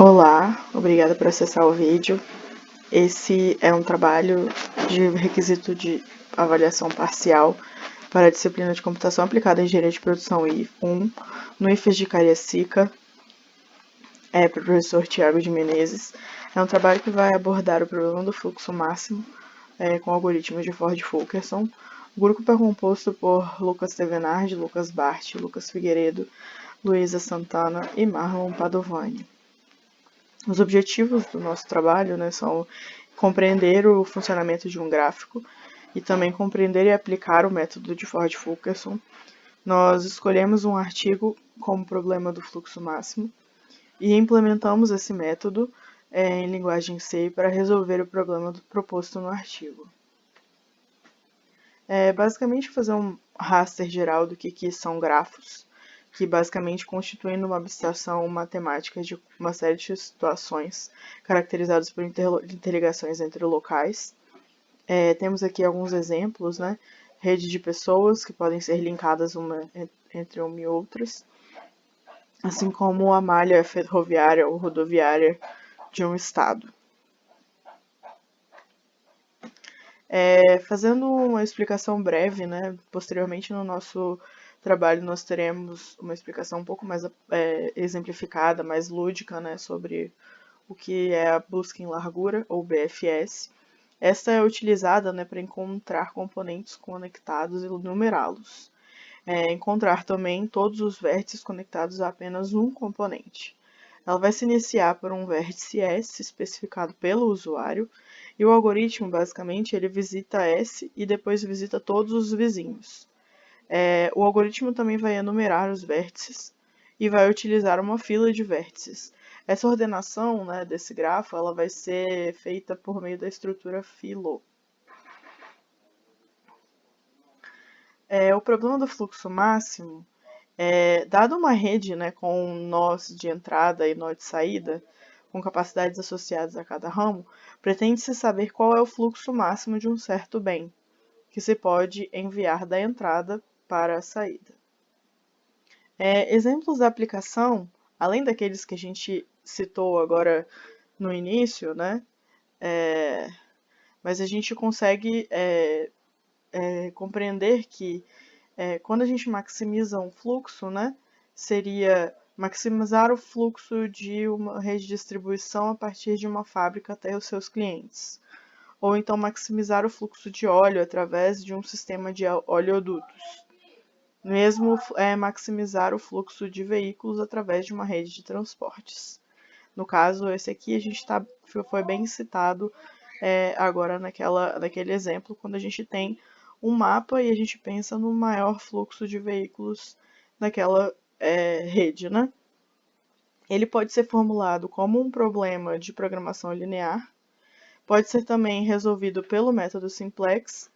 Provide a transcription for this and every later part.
Olá, obrigada por acessar o vídeo. Esse é um trabalho de requisito de avaliação parcial para a disciplina de Computação Aplicada em Engenharia de Produção I1, no IFES de Cariacica, para o professor Tiago de Menezes. É um trabalho que vai abordar o problema do fluxo máximo com algoritmos de Ford-Fulkerson. O grupo é composto por Lucas Tevenardi, Lucas Bart, Lucas Figueiredo, Luísa Santana e Marlon Padovani. Os objetivos do nosso trabalho, são compreender o funcionamento de um gráfico e também compreender e aplicar o método de Ford-Fulkerson. Nós escolhemos um artigo como problema do fluxo máximo e implementamos esse método em linguagem C para resolver o problema proposto no artigo. Basicamente fazer um raster geral do que são grafos, que basicamente constituem uma abstração matemática de uma série de situações caracterizadas por interligações entre locais. Temos aqui alguns exemplos, rede de pessoas que podem ser linkadas entre uma e outras, assim como a malha ferroviária ou rodoviária de um estado. Fazendo uma explicação breve, posteriormente no nosso trabalho nós teremos uma explicação um pouco mais exemplificada, mais lúdica, sobre o que é a busca em largura, ou BFS. Esta é utilizada para encontrar componentes conectados e numerá-los. Encontrar também todos os vértices conectados a apenas um componente. Ela vai se iniciar por um vértice S especificado pelo usuário, e o algoritmo, basicamente, ele visita S e depois visita todos os vizinhos. O algoritmo também vai enumerar os vértices e vai utilizar uma fila de vértices. Essa ordenação desse grafo ela vai ser feita por meio da estrutura filo. O problema do fluxo máximo, dado uma rede com nós de entrada e nó de saída, com capacidades associadas a cada ramo, pretende-se saber qual é o fluxo máximo de um certo bem, que se pode enviar da entrada para a saída. Exemplos da aplicação, além daqueles que a gente citou agora no início, mas a gente consegue compreender que quando a gente maximiza um fluxo, seria maximizar o fluxo de uma rede de distribuição a partir de uma fábrica até os seus clientes. Ou então maximizar o fluxo de óleo através de um sistema de oleodutos. Mesmo maximizar o fluxo de veículos através de uma rede de transportes. No caso, esse aqui a gente foi bem citado agora naquele exemplo, quando a gente tem um mapa e a gente pensa no maior fluxo de veículos naquela rede, Ele pode ser formulado como um problema de programação linear, pode ser também resolvido pelo método simplex,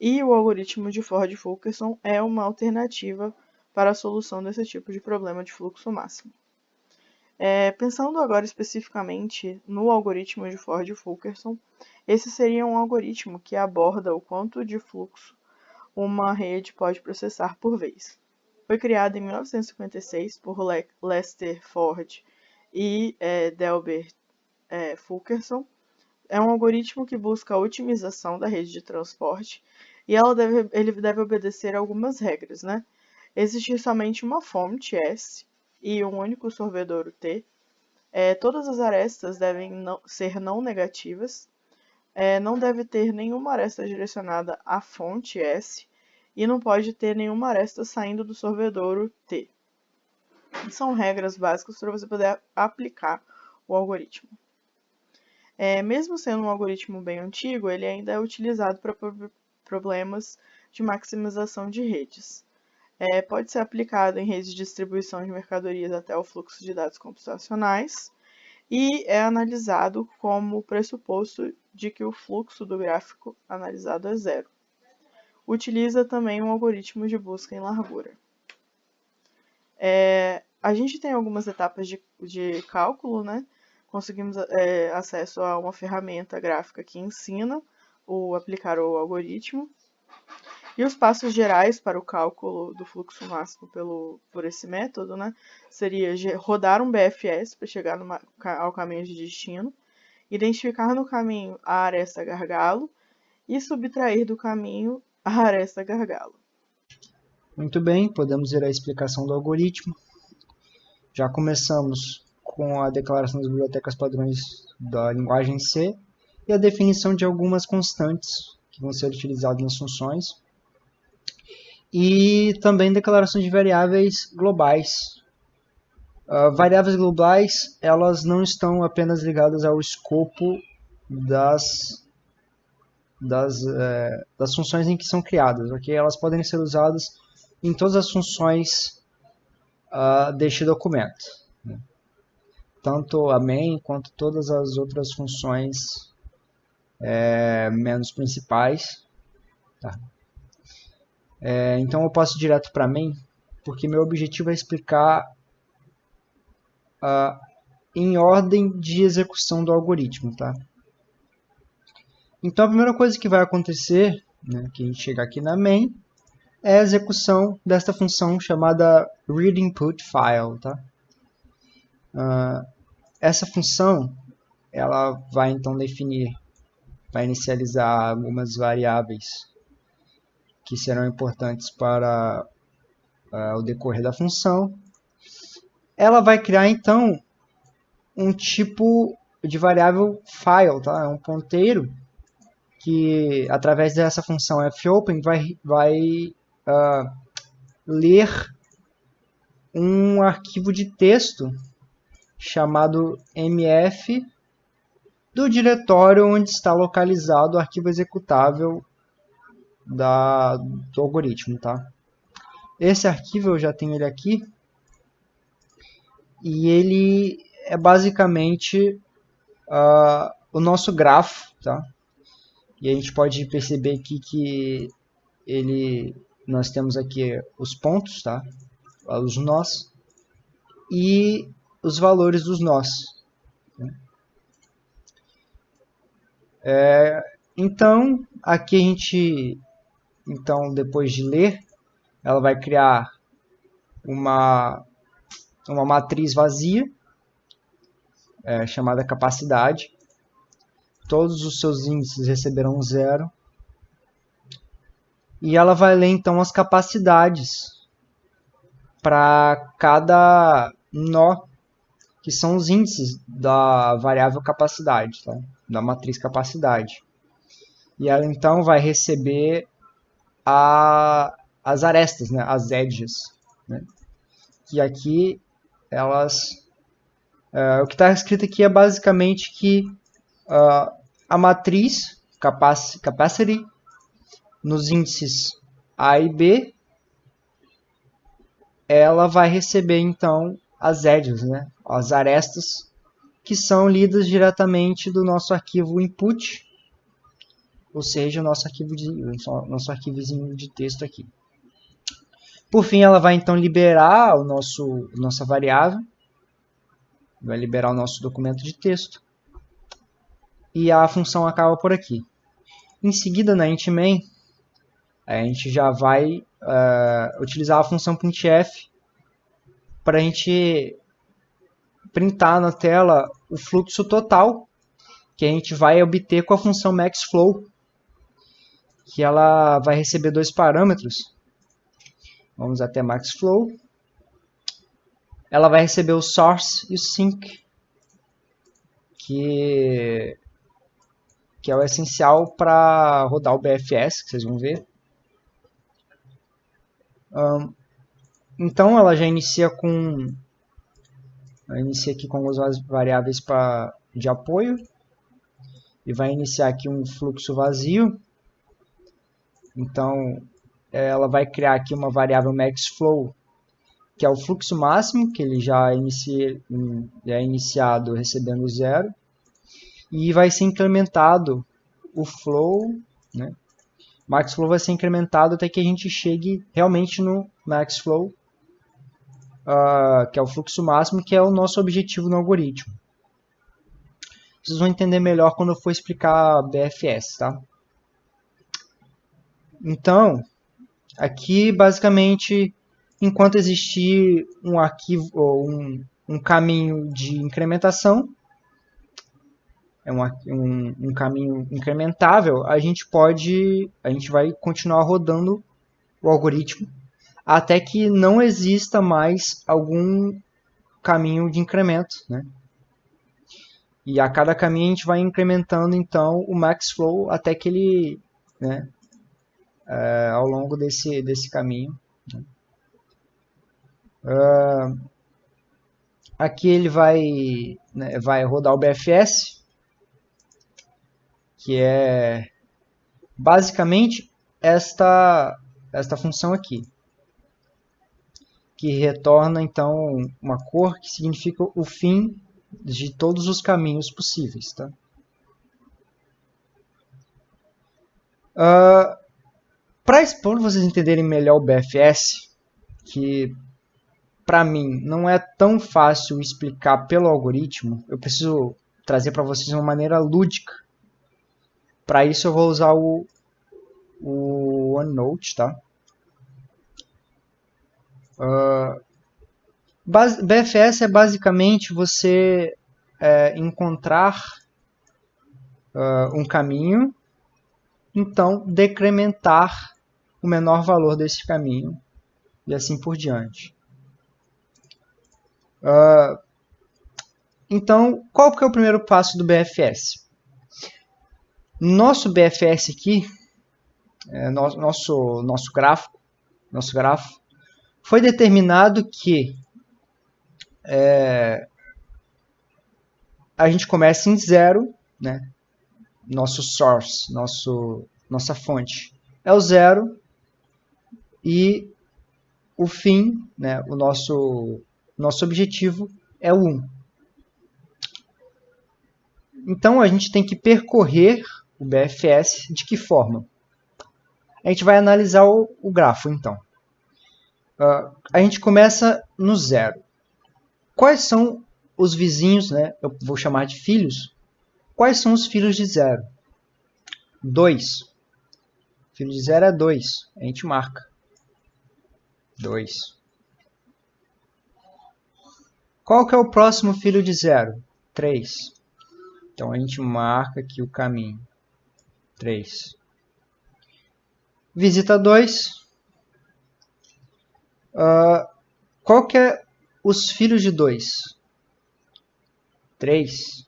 e o algoritmo de Ford-Fulkerson é uma alternativa para a solução desse tipo de problema de fluxo máximo. Pensando agora especificamente no algoritmo de Ford-Fulkerson, esse seria um algoritmo que aborda o quanto de fluxo uma rede pode processar por vez. Foi criado em 1956 por Lester Ford e Delbert Fulkerson. É um algoritmo que busca a otimização da rede de transporte e ele deve obedecer a algumas regras, Existe somente uma fonte S e um único sorvedouro T. Todas as arestas devem ser não negativas. Não deve ter nenhuma aresta direcionada à fonte S e não pode ter nenhuma aresta saindo do sorvedouro T. São regras básicas para você poder aplicar o algoritmo. Mesmo sendo um algoritmo bem antigo, ele ainda é utilizado para problemas de maximização de redes. Pode ser aplicado em redes de distribuição de mercadorias até o fluxo de dados computacionais e é analisado como pressuposto de que o fluxo do gráfico analisado é zero. Utiliza também um algoritmo de busca em largura. A gente tem algumas etapas de cálculo, Conseguimos acesso a uma ferramenta gráfica que ensina aplicar o algoritmo. E os passos gerais para o cálculo do fluxo máximo por esse método, né, seria rodar um BFS para chegar ao caminho de destino, identificar no caminho a aresta gargalo e subtrair do caminho a aresta gargalo. Muito bem, podemos ir à explicação do algoritmo. Já começamos com a declaração das bibliotecas padrões da linguagem C e a definição de algumas constantes que vão ser utilizadas nas funções. E também declaração de variáveis globais. Variáveis globais, elas não estão apenas ligadas ao escopo das funções em que são criadas, ok? Elas podem ser usadas em todas as funções deste documento, né? Tanto a main quanto todas as outras funções menos principais. Tá? Então eu passo direto para main, porque meu objetivo é explicar em ordem de execução do algoritmo. Tá? Então a primeira coisa que vai acontecer, né, que a gente chegar aqui na main, é a execução desta função chamada readInputFile. Tá? Essa função ela vai então vai inicializar algumas variáveis que serão importantes para o decorrer da função. Ela vai criar então um tipo de variável file, tá? É um ponteiro que através dessa função fopen vai ler um arquivo de texto chamado mf do diretório onde está localizado o arquivo executável do algoritmo. Tá? Esse arquivo eu já tenho ele aqui e ele é basicamente o nosso grafo. Tá? E a gente pode perceber aqui que nós temos aqui os pontos, tá? Os nós e os valores dos nós. Então, aqui a gente, depois de ler, ela vai criar uma matriz vazia, chamada capacidade. Todos os seus índices receberão 0. E ela vai ler, então, as capacidades para cada nó, que são os índices da variável capacidade, tá? Da matriz capacidade. E ela então vai receber as arestas, né? As edges, né? Que aqui o que está escrito aqui é basicamente que a matriz capacity nos índices A e B, ela vai receber então as edges, né? As arestas, que são lidas diretamente do nosso arquivo input, ou seja, o nosso arquivozinho de texto aqui. Por fim, ela vai então liberar nossa variável, vai liberar o nosso documento de texto, e a função acaba por aqui. Em seguida, na int main, a gente já vai utilizar a função printf para a gente printar na tela o fluxo total que a gente vai obter com a função maxFlow, que ela vai receber 2 parâmetros. Vamos até maxFlow. Ela vai receber o source e o sink, que é o essencial para rodar o BFS, que vocês vão ver. Então ela já inicia aqui com as variáveis de apoio e vai iniciar aqui um fluxo vazio. Então ela vai criar aqui uma variável maxFlow, que é o fluxo máximo, que ele já é iniciado recebendo 0, e vai ser incrementado o flow, né? Maxflow vai ser incrementado até que a gente chegue realmente no maxFlow, que é o fluxo máximo, que é o nosso objetivo no algoritmo. Vocês vão entender melhor quando eu for explicar BFS, tá? Então, Aqui, basicamente, enquanto existir um arquivo ou um caminho de incrementação, um caminho incrementável, a gente vai continuar rodando o algoritmo até que não exista mais algum caminho de incremento, né? E a cada caminho a gente vai incrementando então o max flow até que ele, né, ao longo desse caminho. Aqui ele vai rodar o BFS, que é basicamente esta função aqui, que retorna então uma cor que significa o fim de todos os caminhos possíveis, tá? Para vocês entenderem melhor o BFS, que para mim não é tão fácil explicar pelo algoritmo, eu preciso trazer para vocês uma maneira lúdica. Para isso eu vou usar o OneNote, tá? BFS é basicamente você encontrar um caminho, então decrementar o menor valor desse caminho e assim por diante. Então, qual que é o primeiro passo do BFS? Nosso BFS aqui, nosso grafo, foi determinado que a gente começa em 0, né? Nosso source, nossa fonte é o 0 e o fim, né? O nosso objetivo é o 1. Então a gente tem que percorrer o BFS de que forma? A gente vai analisar o grafo, então. A gente começa no 0. Quais são os vizinhos, né? Eu vou chamar de filhos. Quais são os filhos de 0? 2. Filho de 0 é 2. A gente marca. 2. Qual que é o próximo filho de 0? 3. Então a gente marca aqui o caminho. 3. Visita 2. Qual que é os filhos de 2? 3.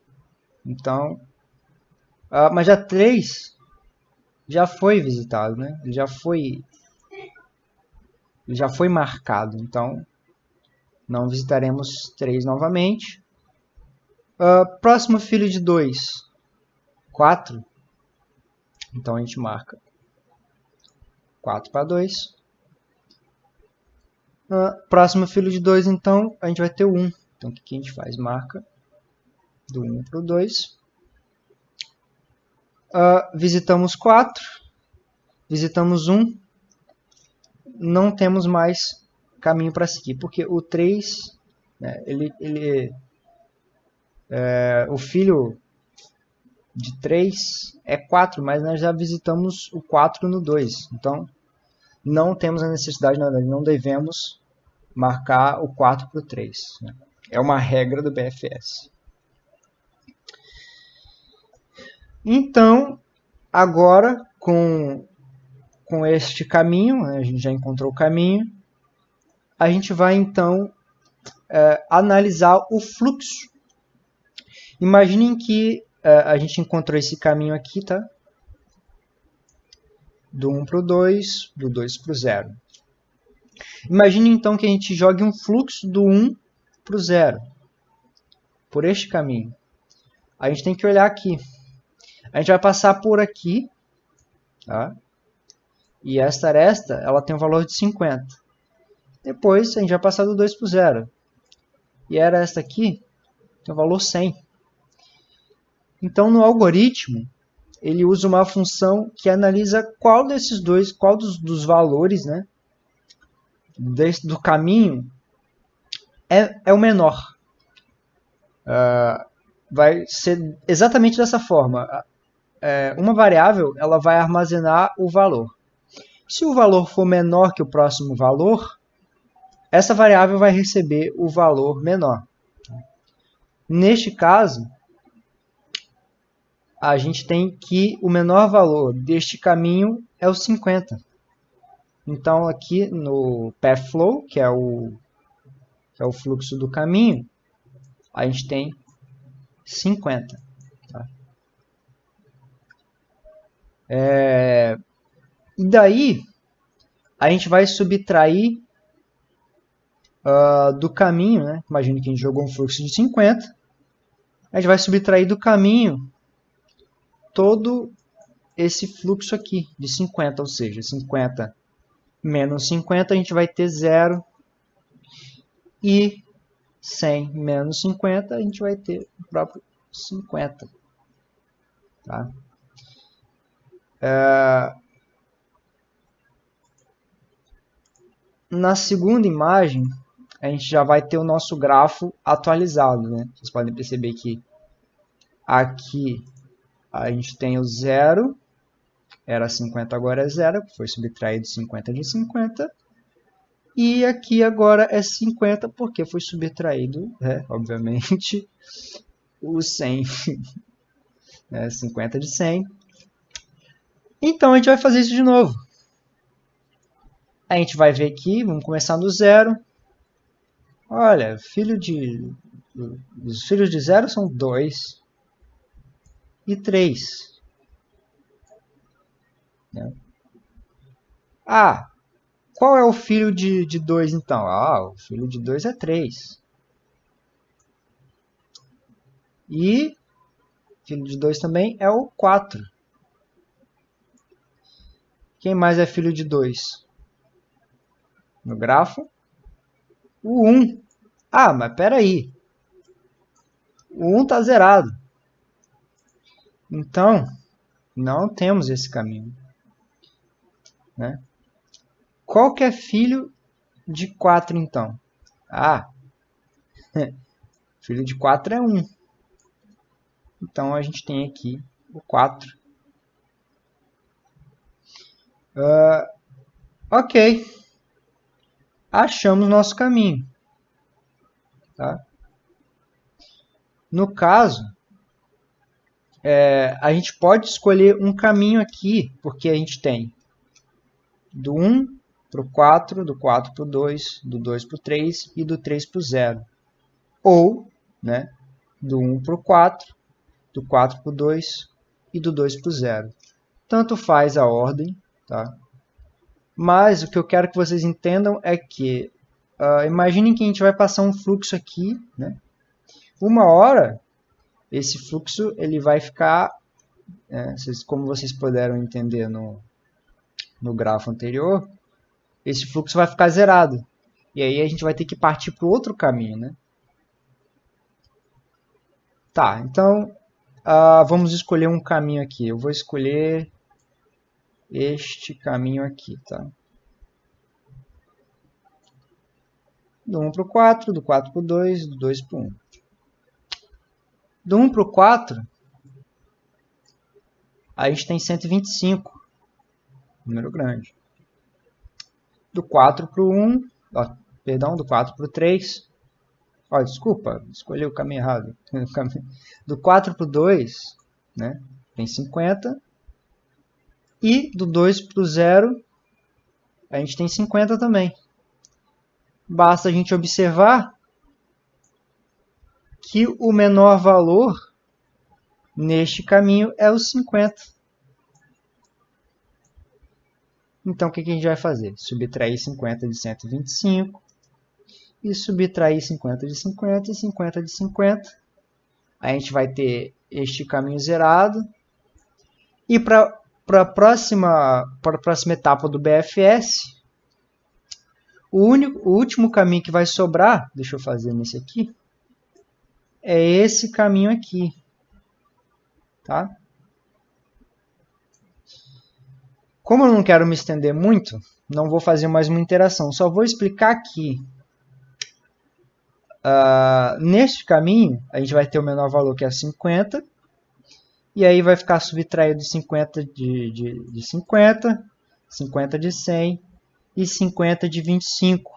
Então, mas já 3 já foi visitado, né? Ele já foi marcado. Então, não visitaremos 3 novamente. Próximo filho de 2, 4. Então a gente marca 4 para 2. Próximo filho de 2, então, a gente vai ter o 1. Então o que a gente faz? Marca do 1 para o 2. Visitamos 4. Visitamos 1. Não temos mais caminho para seguir, porque o 3, né, o filho de 3 é 4, mas nós já visitamos o 4 no 2. Então, não temos a necessidade, não devemos marcar o 4 para o 3. Né? É uma regra do BFS. Então, agora, com este caminho, né, a gente já encontrou o caminho, a gente vai, então, analisar o fluxo. Imaginem que a gente encontrou esse caminho aqui, tá? Do 1 para o 2, do 2 para o 0. Imagine então que a gente jogue um fluxo do 1 para o 0, por este caminho. A gente tem que olhar aqui. A gente vai passar por aqui, tá? E esta aresta, ela tem um valor de 50. Depois a gente vai passar do 2 para o 0. E a aresta aqui tem um valor 100. Então no algoritmo, ele usa uma função que analisa qual dos valores, né, do caminho é o menor. Vai ser exatamente dessa forma. Uma variável ela vai armazenar o valor. Se o valor for menor que o próximo valor, essa variável vai receber o valor menor. Neste caso, a gente tem que o menor valor deste caminho é o 50. Então, aqui no path flow, que é o fluxo do caminho, a gente tem 50. Tá? E daí, a gente vai subtrair do caminho, né? Imagina que a gente jogou um fluxo de 50. A gente vai subtrair do caminho todo esse fluxo aqui de 50, ou seja, 50 menos 50, a gente vai ter 0. E 100 menos 50, a gente vai ter o próprio 50. Tá? Na segunda imagem, a gente já vai ter o nosso grafo atualizado. Né? Vocês podem perceber que aqui a gente tem o 0, era 50, agora é 0, foi subtraído 50 de 50. E aqui agora é 50, porque foi subtraído, obviamente, o 100. 50 de 100. Então a gente vai fazer isso de novo. A gente vai ver aqui, vamos começar no 0. Olha, os filhos de 0 são 2 e 3. Qual é o filho de 2 então? O filho de 2 é 3. E filho de 2 também é o 4. Quem mais é filho de 2? No grafo? O 1. Mas espera aí. O 1 está zerado. Então, não temos esse caminho. Né? Qual que é filho de 4, então? Filho de 4 é 1. Então, a gente tem aqui o 4. Ok. Achamos nosso caminho. Tá? No caso, a gente pode escolher um caminho aqui, porque a gente tem do 1 para o 4, do 4 para o 2, do 2 para o 3 e do 3 para o 0. Ou, né, do 1 para o 4, do 4 para o 2 e do 2 para o 0. Tanto faz a ordem, tá? Mas o que eu quero que vocês entendam é que, imaginem que a gente vai passar um fluxo aqui, né? Uma hora, esse fluxo ele vai ficar, como vocês puderam entender no grafo anterior, esse fluxo vai ficar zerado. E aí a gente vai ter que partir para o outro caminho, né? Tá, então vamos escolher um caminho aqui. Eu vou escolher este caminho aqui, tá? Do 1 para o 4, do 4 para o 2, do 2 para o 1. Do 1 para o 4, a gente tem 125, número grande. Do 4 para o 1, do 4 para o 3, desculpa, escolhi o caminho errado. Do 4 para o 2, né, tem 50. E do 2 para o 0, a gente tem 50 também. Basta a gente observar que o menor valor neste caminho é o 50. Então, o que a gente vai fazer? Subtrair 50 de 125 e subtrair 50 de 50 e 50 de 50. A gente vai ter este caminho zerado. E para a próxima etapa do BFS, o último caminho que vai sobrar, deixa eu fazer nesse aqui, é esse caminho aqui. Tá? Como eu não quero me estender muito, não vou fazer mais uma interação, só vou explicar que neste caminho a gente vai ter o menor valor que é 50, e aí vai ficar subtraído 50 de 50, 50 de 100 e 50 de 25.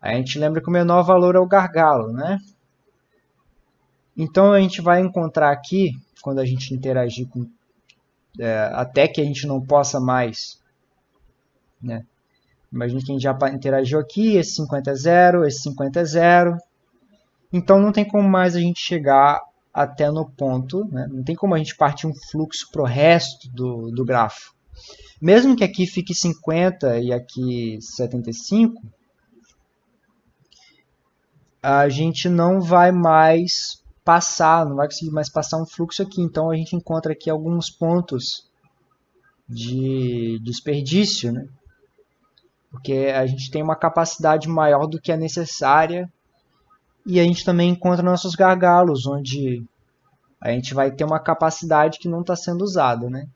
A gente lembra que o menor valor é o gargalo, né? Então a gente vai encontrar aqui, quando a gente interagir com até que a gente não possa mais, né? Imagina que a gente já interagiu aqui, esse 50 é 0, esse 50 é 0. Então não tem como mais a gente chegar até no ponto, né? Não tem como a gente partir um fluxo para o resto do grafo. Mesmo que aqui fique 50 e aqui 75, a gente não vai mais passar, não vai conseguir mais passar um fluxo aqui. Então a gente encontra aqui alguns pontos de desperdício, né? Porque a gente tem uma capacidade maior do que a necessária e a gente também encontra nossos gargalos, onde a gente vai ter uma capacidade que não está sendo usada, né?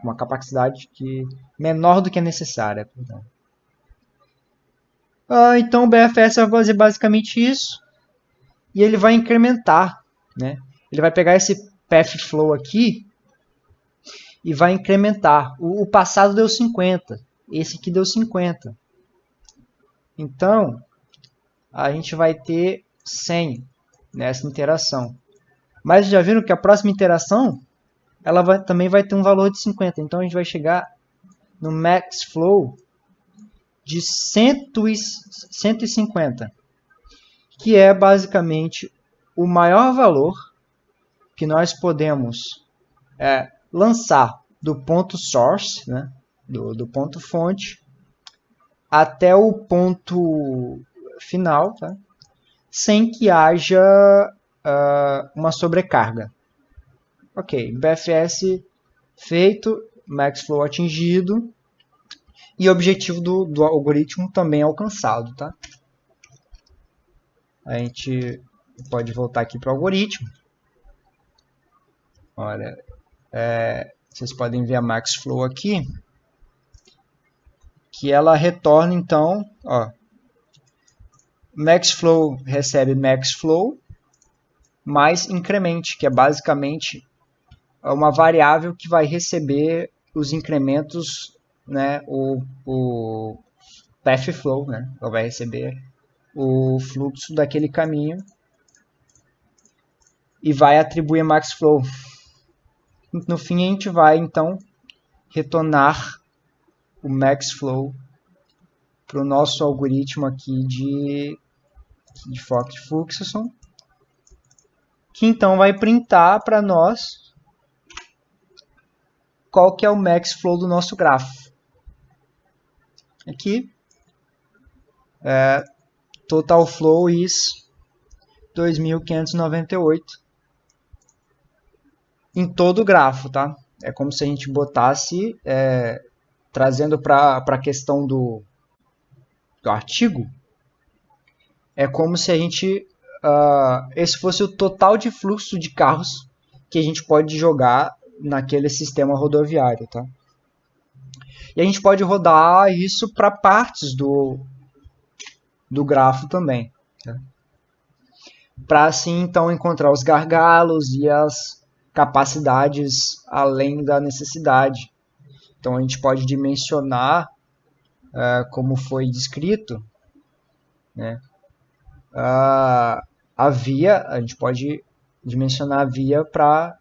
Uma capacidade menor do que a necessária. Então o BFS vai fazer basicamente isso e ele vai incrementar, né? Ele vai pegar esse path flow aqui e vai incrementar. O passado deu 50, esse aqui deu 50. Então a gente vai ter 100 nessa interação. Mas já viram que a próxima interação ela também vai ter um valor de 50. Então a gente vai chegar no max flow de 150, que é basicamente o maior valor que nós podemos lançar do ponto source, né, do ponto fonte, até o ponto final, tá, sem que haja uma sobrecarga. Ok, BFS feito, max flow atingido e o objetivo do algoritmo também alcançado, tá? A gente pode voltar aqui para o algoritmo. Olha, vocês podem ver a max flow aqui, que ela retorna então, max flow recebe max flow mais incremente, que é basicamente uma variável que vai receber os incrementos, né, o path flow, né, ela vai receber o fluxo daquele caminho e vai atribuir max flow. No fim a gente vai então retornar o max flow para o nosso algoritmo aqui de Fox-Fuxson, que então vai printar para nós qual que é o max flow do nosso grafo. Aqui, total flow is 2.598 em todo o grafo, tá? É como se a gente botasse, trazendo para a questão do artigo, é como se a gente, esse fosse o total de fluxo de carros que a gente pode jogar naquele sistema rodoviário, tá? E a gente pode rodar isso para partes do grafo também, tá? Para assim então encontrar os gargalos e as capacidades além da necessidade. Então a gente pode dimensionar, como foi descrito, né, a via, a gente pode dimensionar a via para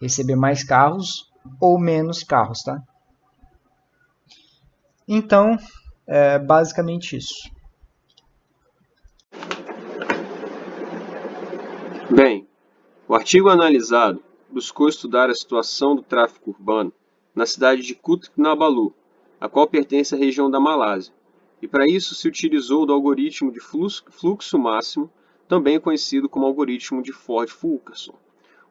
receber mais carros ou menos carros, tá? Então, é basicamente isso. Bem, o artigo analisado buscou estudar a situação do tráfego urbano na cidade de Kutch Kinabalu, a qual pertence à região da Malásia, e para isso se utilizou do algoritmo de fluxo máximo, também conhecido como algoritmo de Ford-Fulkerson.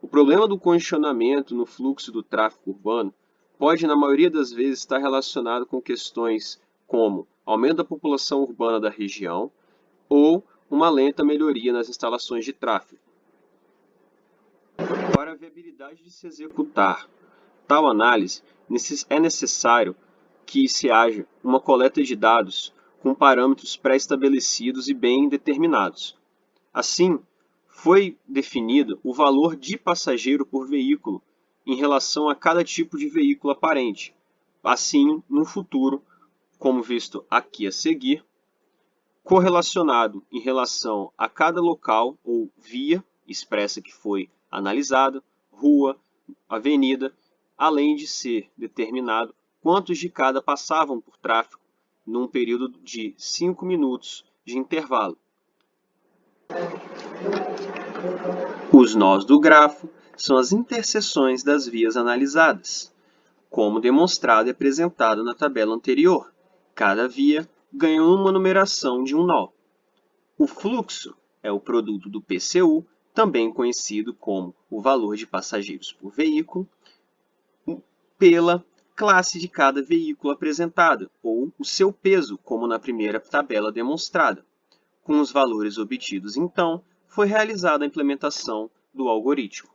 O problema do congestionamento no fluxo do tráfego urbano pode, na maioria das vezes, estar relacionado com questões como aumento da população urbana da região ou uma lenta melhoria nas instalações de tráfego. Para a viabilidade de se executar tal análise, é necessário que se haja uma coleta de dados com parâmetros pré-estabelecidos e bem determinados. Assim, foi definido o valor de passageiro por veículo em relação a cada tipo de veículo aparente. Assim, no futuro, como visto aqui a seguir, correlacionado em relação a cada local ou via expressa que foi analisada, rua, avenida, além de ser determinado quantos de cada passavam por tráfego num período de 5 minutos de intervalo. Os nós do grafo são as interseções das vias analisadas, como demonstrado e apresentado na tabela anterior. Cada via ganha uma numeração de um nó. O fluxo é o produto do PCU, também conhecido como o valor de passageiros por veículo, pela classe de cada veículo apresentado, ou o seu peso, como na primeira tabela demonstrada. Com os valores obtidos, então, foi realizada a implementação do algoritmo.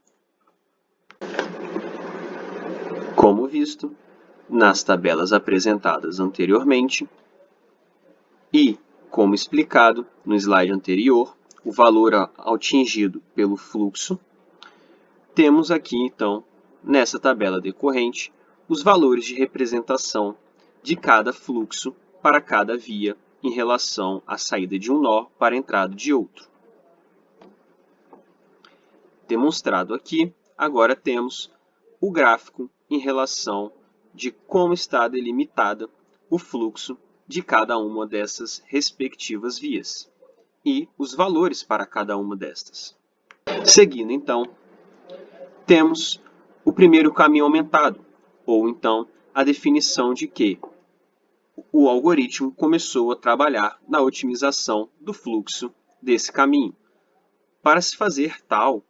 Como visto nas tabelas apresentadas anteriormente e, como explicado no slide anterior, o valor atingido pelo fluxo, temos aqui, então, nessa tabela decorrente, os valores de representação de cada fluxo para cada via em relação à saída de um nó para a entrada de outro. Demonstrado aqui, agora temos o gráfico em relação de como está delimitada o fluxo de cada uma dessas respectivas vias e os valores para cada uma destas. Seguindo, então, temos o primeiro caminho aumentado, ou então a definição de que o algoritmo começou a trabalhar na otimização do fluxo desse caminho. Para se fazer tal,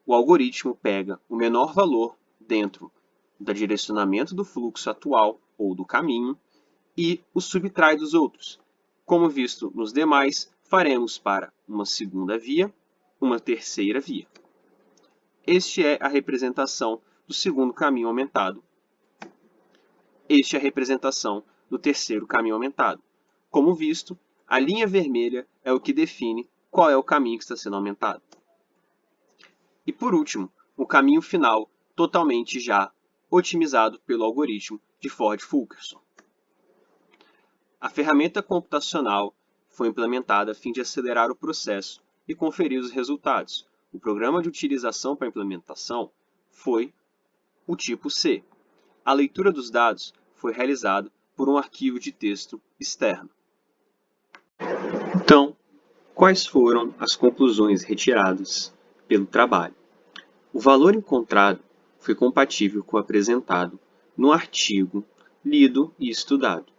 o algoritmo pega o menor valor dentro do direcionamento do fluxo atual ou do caminho e o subtrai dos outros. Como visto nos demais, faremos para uma segunda via, uma terceira via. Este é a representação do segundo caminho aumentado. Este é a representação do terceiro caminho aumentado. Como visto, a linha vermelha é o que define qual é o caminho que está sendo aumentado. E por último, o caminho final, totalmente já otimizado pelo algoritmo de Ford-Fulkerson. A ferramenta computacional foi implementada a fim de acelerar o processo e conferir os resultados. O programa de utilização para a implementação foi o tipo C. A leitura dos dados foi realizada por um arquivo de texto externo. Então, quais foram as conclusões retiradas pelo trabalho? O valor encontrado foi compatível com o apresentado no artigo lido e estudado.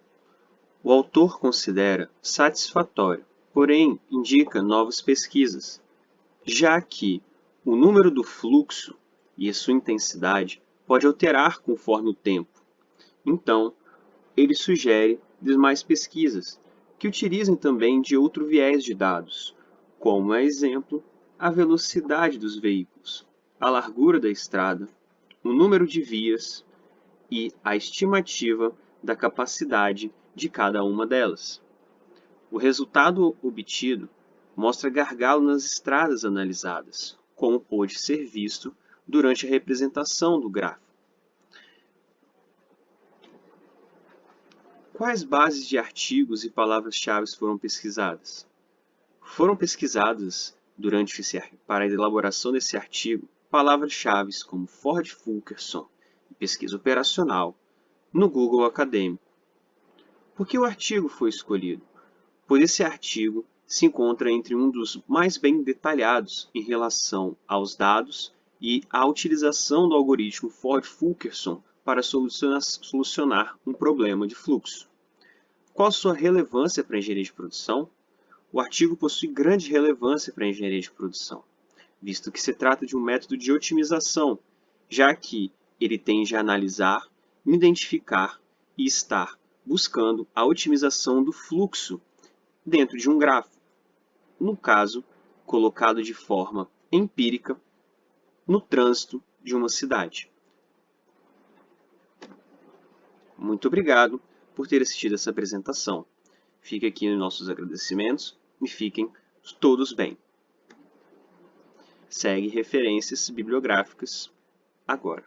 O autor considera satisfatório, porém indica novas pesquisas, já que o número do fluxo e a sua intensidade pode alterar conforme o tempo. Então, ele sugere demais pesquisas que utilizem também de outro viés de dados, como, a exemplo, a velocidade dos veículos, a largura da estrada, o número de vias e a estimativa da capacidade de cada uma delas. O resultado obtido mostra gargalo nas estradas analisadas, como pôde ser visto durante a representação do gráfico. Quais bases de artigos e palavras-chave foram pesquisadas? Foram pesquisadas para a elaboração desse artigo palavras-chave como Ford-Fulkerson e pesquisa operacional no Google Acadêmico. Por que o artigo foi escolhido? Pois esse artigo se encontra entre um dos mais bem detalhados em relação aos dados e à utilização do algoritmo Ford-Fulkerson para solucionar um problema de fluxo. Qual a sua relevância para a engenharia de produção? O artigo possui grande relevância para a engenharia de produção, visto que se trata de um método de otimização, já que ele tende a analisar, identificar e estar buscando a otimização do fluxo dentro de um gráfico, no caso, colocado de forma empírica no trânsito de uma cidade. Muito obrigado por ter assistido essa apresentação. Fique aqui nos nossos agradecimentos e fiquem todos bem. Segue referências bibliográficas agora.